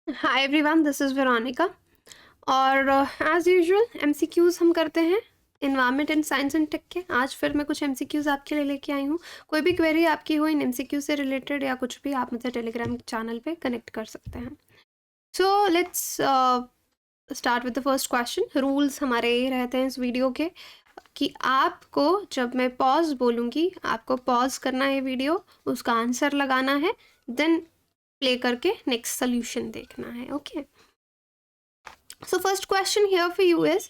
Hi everyone, this is Veronica. और as usual MCQs हम करते हैं environment and science and tech के। आज फिर मैं कुछ एमसीक्यूज़ आपके लिए लेके आई हूँ। कोई भी क्वेरी आपकी हो इन एमसीक्यू से रिलेटेड या कुछ भी, आप मुझे टेलीग्राम चैनल पे कनेक्ट कर सकते हैं। So let's start with the first question. Rules हमारे ये रहते हैं इस वीडियो के कि आपको जब मैं पॉज बोलूँगी आपको पॉज करना है वीडियो, उसका आंसर लगाना है, देन प्ले करके नेक्स्ट सोल्यूशन देखना है। Okay, so first question here for you is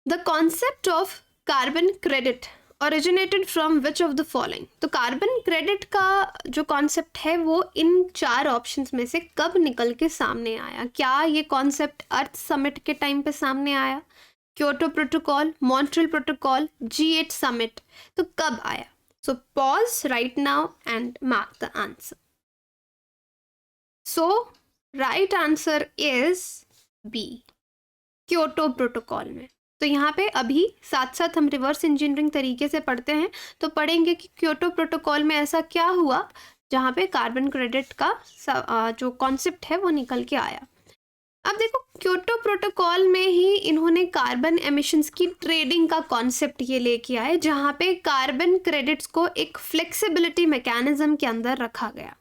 the concept of carbon credit originated from which of the following। तो कार्बन क्रेडिट का जो कॉन्सेप्ट है वो इन 4 ऑप्शंस में से कब निकल के सामने आया? क्या ये कॉन्सेप्ट अर्थ समिट के टाइम पे सामने आया, Kyoto protocol, Montreal protocol, G8 summit? तो कब आया? So pause right now and mark the answer. So right answer is B, Kyoto protocol में। तो यहाँ पे अभी साथ साथ हम रिवर्स इंजीनियरिंग तरीके से पढ़ते हैं, तो पढ़ेंगे कि क्योटो प्रोटोकॉल में ऐसा क्या हुआ जहाँ पे कार्बन क्रेडिट का जो कॉन्सेप्ट है वो निकल के आया। अब देखो, क्योटो प्रोटोकॉल में ही इन्होंने कार्बन एमिशंस की ट्रेडिंग का कॉन्सेप्ट ये लेके आए, जहाँ पे कार्बन क्रेडिट्स को एक फ्लेक्सिबिलिटी मैकेनिज्म के अंदर रखा गया।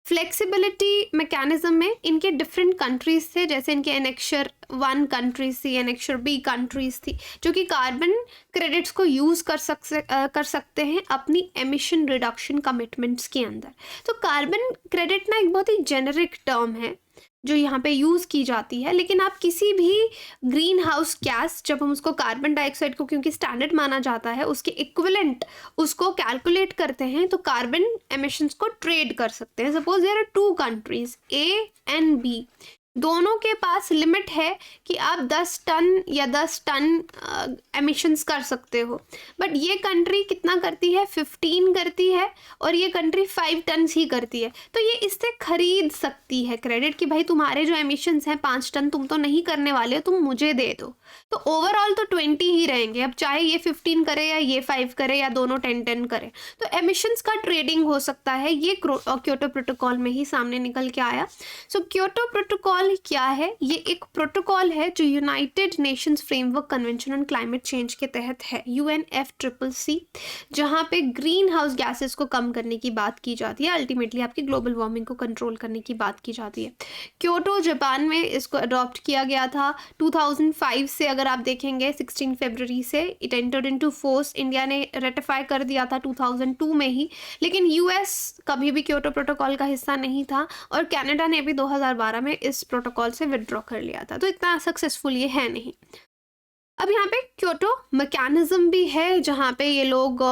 फ्लेक्सिबिलिटी मैकेनिज्म में इनके डिफरेंट कंट्रीज थे, जैसे इनके एनेक्शर 1 कंट्रीज थी, एनेक्शर B कंट्रीज थी, जो कि कार्बन क्रेडिट्स को यूज़ कर सकते हैं अपनी एमिशन रिडक्शन कमिटमेंट्स के अंदर। तो कार्बन क्रेडिट ना एक बहुत ही जेनरिक टर्म है जो यहाँ पे यूज़ की जाती है, लेकिन आप किसी भी ग्रीन हाउस गैस, जब हम उसको कार्बन डाइऑक्साइड को क्योंकि स्टैंडर्ड माना जाता है, उसके इक्विवेलेंट उसको कैलकुलेट करते हैं तो कार्बन एमिशंस को ट्रेड कर सकते हैं। Suppose there are 2 countries A and B, दोनों के पास लिमिट है कि आप 10 टन या 10 टन एमिशंस कर सकते हो, बट ये कंट्री कितना करती है? 15 करती है, और ये कंट्री 5 टन ही करती है। तो ये इससे खरीद सकती है क्रेडिट कि भाई तुम्हारे जो एमिशंस हैं 5 टन तुम तो नहीं करने वाले हो, तुम मुझे दे दो। तो ओवरऑल तो 20 ही रहेंगे, अब चाहे ये 15 करे या ये 5 करे या दोनों 10 करे। तो एमिशंस का ट्रेडिंग हो सकता है, ये क्योटो प्रोटोकॉल में ही सामने निकल के आया। सो क्योटो प्रोटोकॉल क्या है? ये एक प्रोटोकॉल है जो United Nations framework convention on climate change के तहत है, UNFCCC, जहाँ पे ग्रीन हाउस गैसेस को कम करने की बात की जाती है, अल्टीमेटली आपकी ग्लोबल वार्मिंग को कंट्रोल करने की बात की जाती है। क्योटो जापान में इसको अडॉप्ट किया गया था 2005 से। अगर आप देखेंगे 16 फरवरी से it entered into force. India ने रेटिफाई कर दिया था 2002 में ही, लेकिन US कभी भी क्योटो प्रोटोकॉल का हिस्सा नहीं था, और कनाडा ने भी 2012 में इस प्रोटोकॉल से विड्रॉ कर लिया था। तो इतना सक्सेसफुल ये है नहीं। अब यहाँ पे क्योटो मैकेनिज्म भी है, जहाँ पे ये लोग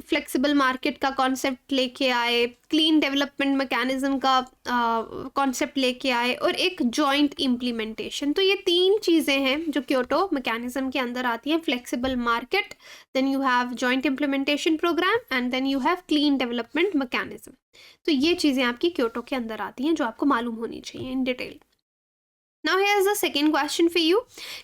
फ्लेक्सिबल मार्केट का कॉन्सेप्ट लेके आए, क्लीन डेवलपमेंट मैकेनिज्म का कॉन्सेप्ट लेके आए, और एक जॉइंट इम्प्लीमेंटेशन। तो ये 3 चीज़ें हैं जो क्योटो मैकेनिज्म के अंदर आती हैं: flexible market, then you have joint implementation program, and then you have clean development mechanism. तो ये चीज़ें आपकी क्योटो के अंदर आती हैं जो आपको मालूम होनी चाहिए in detail. Now here is the second question for you.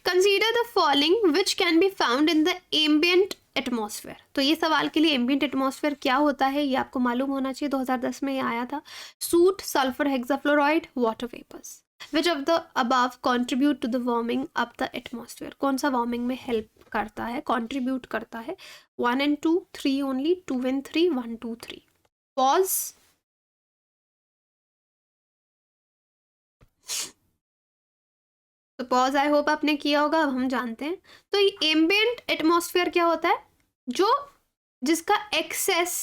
Consider the following which can be found in the ambient atmosphere। तो ये सवाल के लिए ambient atmosphere क्या होता है ये आपको मालूम होना चाहिए, 2010 में ये आया था। Soot, sulfur hexafluoride, water vapors। Which of the above contribute to the warming of the atmosphere? कौन सा वार्मिंग में हेल्प करता है, कॉन्ट्रीब्यूट करता है? 1 and 2, 3 only, 2 and 3, 1, 2, 3। Pause। तो पॉज आई होप आपने किया होगा, अब हम जानते हैं। तो ये एम्बिएंट एटमॉस्फेयर क्या होता है? जिसका एक्सेस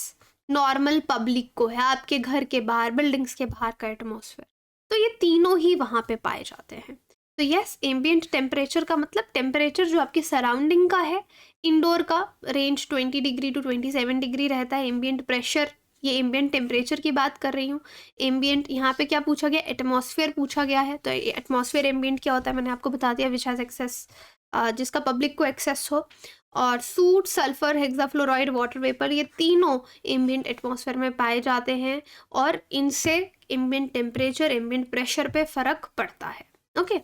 नॉर्मल पब्लिक को है, आपके घर के बाहर, बिल्डिंग्स के बाहर का एटमॉस्फेयर। तो ये तीनों ही वहाँ पे पाए जाते हैं। तो यस, एम्बिएंट टेम्परेचर का मतलब टेम्परेचर जो आपकी सराउंडिंग का है। इंडोर का रेंज 20 डिग्री टू 27 डिग्री रहता है। एम्बिएंट प्रेशर, ये एम्बिएंट टेम्परेचर की बात कर रही हूँ। एम्बिएंट यहाँ पे क्या पूछा गया? एटमॉस्फेयर पूछा गया है। तो एटमॉस्फेयर एम्बिएंट क्या होता है मैंने आपको बता दिया, विच हैज़ एक्सेस, जिसका पब्लिक को एक्सेस हो। और suit, sulphur, hexafluoride, water vapour, ये तीनों एम्बिएंट एटमॉस्फेयर में पाए जाते हैं, और इनसे एम्बिएंट टेम्परेचर, एम्बिएंट प्रेशर पे फर्क पड़ता है। ओके,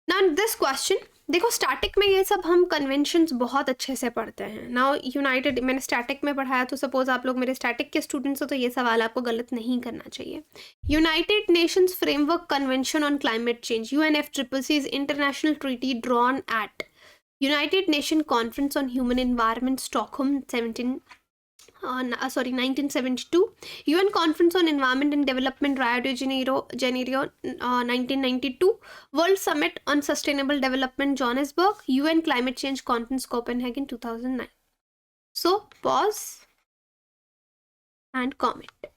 नाउ दिस क्वेश्चन, देखो स्टैटिक में ये सब हम कन्वेंशंस बहुत अच्छे से पढ़ते हैं। नाउ यूनाइटेड, मैंने स्टैटिक में पढ़ाया तो सपोज आप लोग मेरे स्टैटिक के स्टूडेंट्स हो तो ये सवाल आपको गलत नहीं करना चाहिए। United Nations framework convention on climate change, UNFCCC is international treaty drawn at United nation conference on human environment Stockholm 1972, UN Conference on Environment and Development Rio de Janeiro 1992, World Summit on Sustainable Development Johannesburg, UN Climate Change Conference Copenhagen 2009. So pause and comment.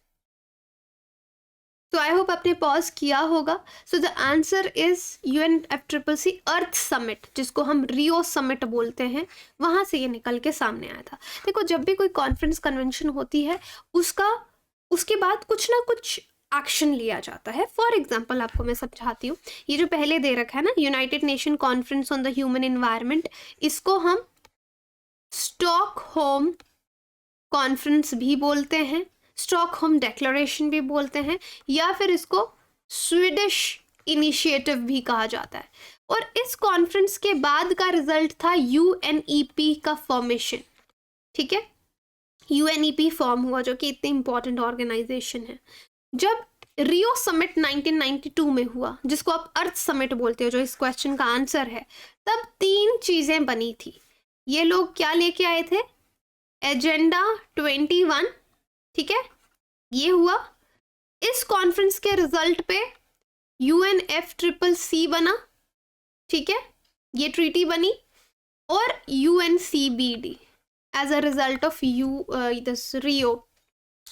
So I hope आपने pause किया होगा। So the answer is UNFCCC Earth Summit, जिसको हम Rio summit बोलते हैं, वहाँ से ये निकल के सामने आया था। देखो जब भी कोई कॉन्फ्रेंस कन्वेंशन होती है उसके बाद कुछ ना कुछ एक्शन लिया जाता है। फॉर एग्जाम्पल आपको मैं समझाती हूँ, ये जो पहले दे रखा है ना United nation conference on the human environment, इसको हम स्टॉकहोम कॉन्फ्रेंस भी बोलते हैं, स्टॉकहोम डिक्लेरेशन भी बोलते हैं, या फिर इसको स्वीडिश इनिशिएटिव भी कहा जाता है। और इस कॉन्फ्रेंस के बाद का रिजल्ट था UNEP का फॉर्मेशन। ठीक है, UNEP फॉर्म हुआ जो कि इतनी इंपॉर्टेंट ऑर्गेनाइजेशन है। जब रियो समिट 1992 में हुआ, जिसको आप अर्थ समिट बोलते हो, जो इस क्वेश्चन का आंसर है, तब 3 चीजें बनी थी। ये लोग क्या लेके आए थे? एजेंडा 21, ठीक है, ये हुआ। इस कॉन्फ्रेंस के रिजल्ट पे UNFCCC बना, ठीक है, ये ट्रीटी बनी, और UNCBD as a result of this Rio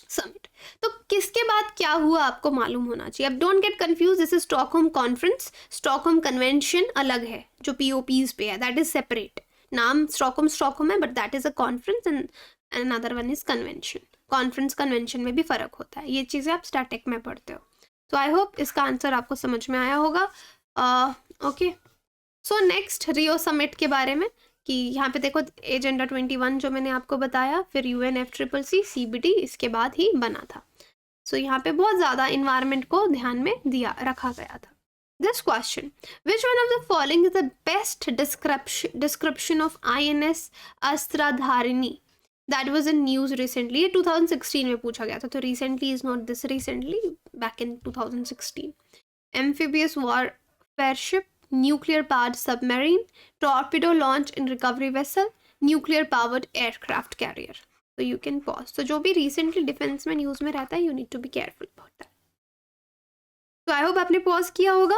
summit. तो किसके बाद क्या हुआ आपको मालूम होना चाहिए। अब don't get confuse, this is Stockholm conference, Stockholm convention अलग है जो POPs पे है, दैट इज सेपरेट। नाम स्टॉकहोम है, but that is a conference and another one is convention. Conference convention में भी फर्क होता है, ये चीज़ें आप स्टैटिक में पढ़ते हो। तो आई होप इसका आंसर आपको समझ में आया होगा। Okay, so next Rio summit के बारे में, कि यहाँ पे देखो एजेंडा 21 जो मैंने आपको बताया, फिर UNFCCC CBD इसके बाद ही बना था। सो यहाँ पे बहुत ज़्यादा इन्वायरमेंट को ध्यान में रखा गया था। This question, which one of the following is the best description of INS Astradharini that was in news recently? ये 2016 में पूछा गया था, तो recently is not this recently, back in 2016. Amphibious warfare ship, nuclear powered submarine, torpedo launch and recovery vessel, nuclear powered aircraft carrier. So you can pause. तो जो भी recently defense में news में रहता है, you need to be careful about that. तो I hope आपने pause किया होगा।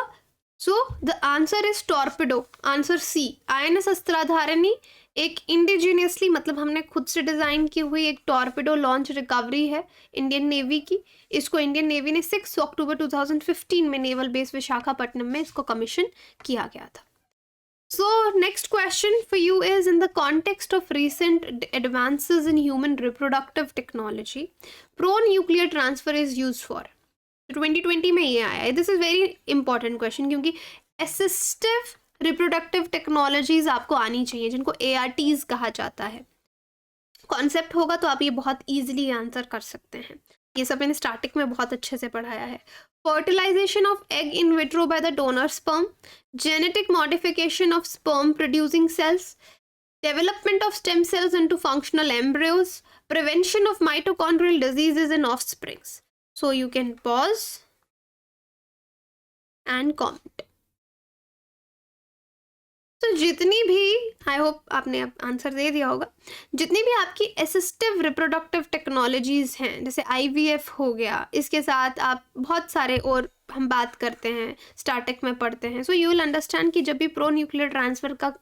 So the answer is torpedo, answer C। INS अस्त्राधारिणी एक इंडिजीनियसली, मतलब हमने खुद से डिज़ाइन की हुई एक टॉर्पेडो लॉन्च रिकवरी है इंडियन नेवी की। इसको इंडियन नेवी ने 6 अक्टूबर 2015 में नेवल बेस विशाखापट्टनम में इसको कमीशन किया गया था। So next question for you is, in the context of recent advances in human reproductive technology, pro nuclear transfer is use for. 2020 में ये आया है। This is very important question, क्योंकि असिस्टिव रिप्रोडक्टिव टेक्नोलॉजीज आपको आनी चाहिए, जिनको ARTs कहा जाता है। कॉन्सेप्ट होगा तो आप ये बहुत ईजिली आंसर कर सकते हैं। ये सब मैंने स्टार्टिंग में बहुत अच्छे से पढ़ाया है। Fertilization of egg in vitro by the donor sperm, genetic modification of sperm producing cells, development of stem cells into functional embryos, prevention of mitochondrial diseases in offsprings. So you can pause and comment. तो जितनी भी, I hope आपने अब answer दे दिया होगा, जितनी भी आपकी असिस्टिव रिप्रोडक्टिव टेक्नोलॉजीज़ हैं, जैसे IVF हो गया, इसके साथ आप बहुत सारे और हम बात करते हैं, स्टार्टिंग में पढ़ते हैं। सो यू विल अंडरस्टैंड कि जब भी प्रो न्यूक्लियर ट्रांसफ़र का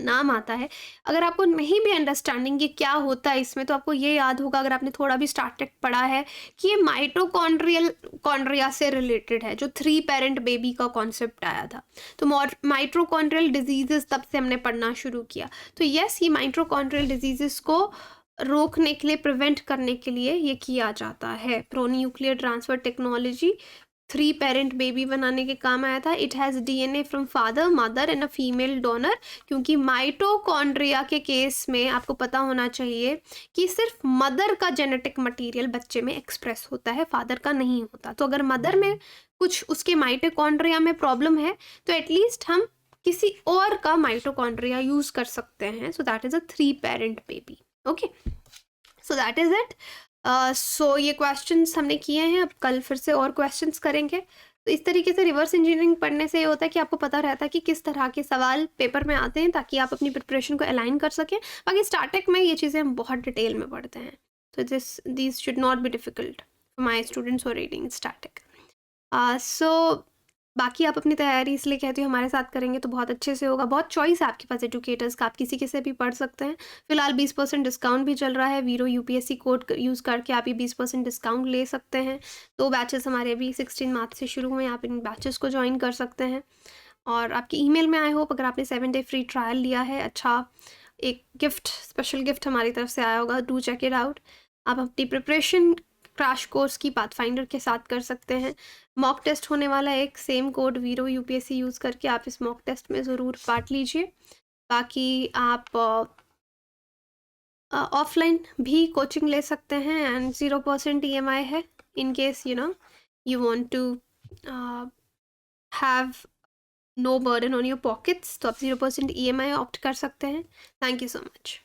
नाम आता है, अगर आपको नहीं भी अंडरस्टैंडिंग ये क्या होता है इसमें, तो आपको ये याद होगा, अगर आपने थोड़ा भी स्टार्टिंग पढ़ा है, कि ये माइटोकॉन्ड्रिया से रिलेटेड है, जो 3 पेरेंट बेबी का कॉन्सेप्ट आया था। तो माइटोकॉन्ड्रियल डिजीजेस तब से हमने पढ़ना शुरू किया। तो यस, ये माइटोकॉन्ड्रियल डिजीजेस को रोकने के लिए, प्रिवेंट करने के लिए ये किया जाता है। Pro nuclear transfer technology 3 parent baby बनाने के काम आया था। It has DNA from father, mother and a female donor, क्योंकि माइटोकॉन्ड्रिया के केस में आपको पता होना चाहिए कि सिर्फ मदर का जेनेटिक मटेरियल बच्चे में एक्सप्रेस होता है, फादर का नहीं होता। तो अगर मदर में कुछ उसके माइटोकॉन्ड्रिया में प्रॉब्लम है, तो एटलीस्ट हम किसी और का माइटोकॉन्ड्रिया यूज़ कर सकते हैं. So that is a 3 parent baby. Okay, so that is it. So ये क्वेश्चंस हमने किए हैं. अब कल फिर से और क्वेश्चंस करेंगे. तो इस तरीके से रिवर्स इंजीनियरिंग पढ़ने से ये होता है कि आपको पता रहता है कि किस तरह के सवाल पेपर में आते हैं, ताकि आप अपनी प्रिपरेशन को अलाइन कर सकें. बाकी स्टैटिक में ये चीज़ें हम बहुत डिटेल में पढ़ते हैं. तो these should not be difficult for my students और रीडिंग स्टैटिक. सो बाकी आप अपनी तैयारी इसलिए कहती हूँ हमारे साथ करेंगे तो बहुत अच्छे से होगा. बहुत चॉइस है आपके पास एजुकेटर्स का, आप किसी के से भी पढ़ सकते हैं. फिलहाल 20% डिस्काउंट भी चल रहा है. वीरो यूपीएससी कोड यूज़ करके आप ये 20% डिस्काउंट ले सकते हैं. 2 बैचेस हमारे अभी 16 मार्च से शुरू हुए. आप इन बैचेस को ज्वाइन कर सकते हैं. और आपकी ईमेल में आई होप अगर आपने 7 डे फ्री ट्रायल लिया है, अच्छा एक गिफ्ट, स्पेशल गिफ्ट हमारी तरफ से आया होगा. Do check it out. आप अपनी प्रिपरेशन क्रैश कोर्स की पाथफाइंडर के साथ कर सकते हैं. मॉक टेस्ट होने वाला है, एक सेम कोड वीरो यूपीएससी यूज़ करके आप इस मॉक टेस्ट में ज़रूर पार्ट लीजिए. बाकी आप ऑफलाइन भी कोचिंग ले सकते हैं एंड 0% EMI है. In case you want to have no burden on your pockets, तो आप 0% EMI ऑप्ट कर सकते हैं. Thank you so much.